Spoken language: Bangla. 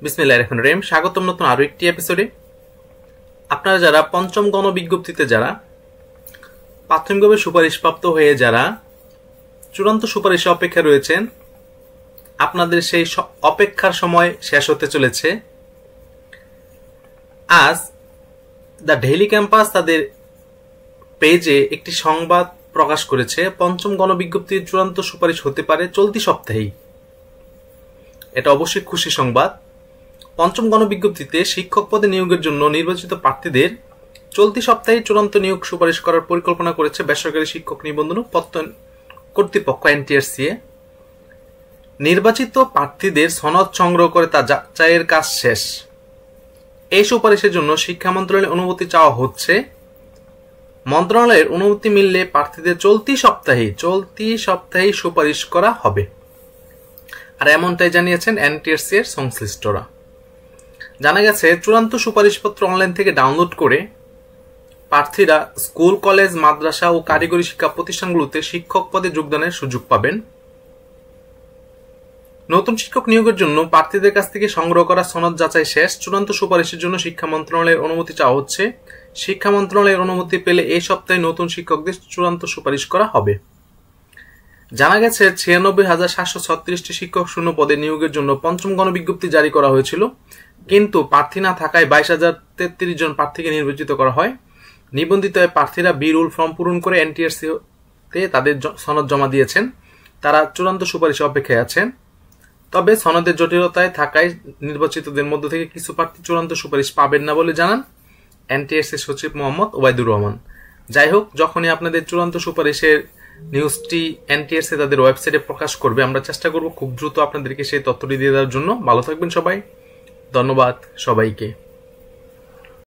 বিসমিল্লাহির রহমানির রহিম। স্বাগতম নতুন আরো একটি এপিসোডে। আপনারা যারা পঞ্চম গণবিজ্ঞপ্তিতে যারা প্রাথমিকভাবে সুপারিশপ্রাপ্ত হয়ে যারা চূড়ান্ত সুপারিশে অপেক্ষা রয়েছেন, আপনাদের সেই অপেক্ষার সময় শেষ হতে চলেছে। আজ দ্য ডেইলি ক্যাম্পাস তাদের পেজে একটি সংবাদ প্রকাশ করেছে, পঞ্চম গণবিজ্ঞপ্তির চূড়ান্ত সুপারিশ হতে পারে চলতি সপ্তাহেই। এটা অবশ্যই খুশি সংবাদ। পঞ্চম গণবিজ্ঞপ্তিতে শিক্ষক পদে নিয়োগের জন্য নির্বাচিত প্রার্থীদের চলতি সপ্তাহে চূড়ান্ত নিয়োগ সুপারিশ করার পরিকল্পনা করেছে বেসরকারি শিক্ষক নিবন্ধন ও প্রত্যয়ন কর্তৃপক্ষ NTRCA। নির্বাচিত প্রার্থীদের সনদ সংগ্রহ করে তা যাচাইয়ের কাজ শেষ। এই সুপারিশের জন্য শিক্ষা মন্ত্রণালয়ের অনুমতি চাওয়া হচ্ছে। মন্ত্রণালয়ের অনুমতি মিললে প্রার্থীদের চলতি সপ্তাহেই সুপারিশ করা হবে। আর এমনটাই জানিয়েছেন NTRCA এর সংশ্লিষ্টরা। জানা গেছে, চূড়ান্ত সুপারিশপত্র অনলাইন থেকে ডাউনলোড করে প্রার্থীরা স্কুল, কলেজ, মাদ্রাসা ও কারিগরি শিক্ষা প্রতিষ্ঠানগুলোতে শিক্ষক পদে যোগদানের সুযোগ পাবেন। নতুন শিক্ষক নিয়োগের জন্য প্রার্থীদের কাছ থেকে সংগ্রহ করা সনদ যাচাই শেষ। চূড়ান্ত সুপারিশের জন্য শিক্ষা মন্ত্রণালয়ের অনুমতি চাওয়া হচ্ছে। শিক্ষা মন্ত্রণালয়ের অনুমতি পেলে এই সপ্তাহে নতুন শিক্ষকদের চূড়ান্ত সুপারিশ করা হবে। জানা গেছে, 96,736টি শিক্ষক শূন্য পদে নিয়োগের জন্য পঞ্চম গণবিজ্ঞপ্তি জারি করা হয়েছিল, কিন্তু প্রার্থী না থাকায় 22,033 জন প্রার্থীকে নির্বাচিত করা হয়। নিবন্ধিত প্রার্থীরা বি-রুল ফর্ম পূরণ করে NTRCA-তে তাদের সনদ জমা দিয়েছেন। তারা চূড়ান্ত সুপারিশে অপেক্ষায় আছেন। তবে সনদের জটিলতায় থাকায় নির্বাচিতদের মধ্য থেকে কিছু প্রার্থী চূড়ান্ত সুপারিশ পাবেন না বলে জানান NTRCA সচিব মোহাম্মদ ওবায়দুর রহমান। যাই হোক, যখনই আপনাদের চূড়ান্ত সুপারিশের নিউজটি NTRCA তাদের ওয়েবসাইটে প্রকাশ করবে, আমরা চেষ্টা করব খুব দ্রুত আপনাদেরকে সেই তথ্যটি দিয়ে দেওয়ার জন্য। ভালো থাকবেন সবাই। ধন্যবাদ সবাইকে।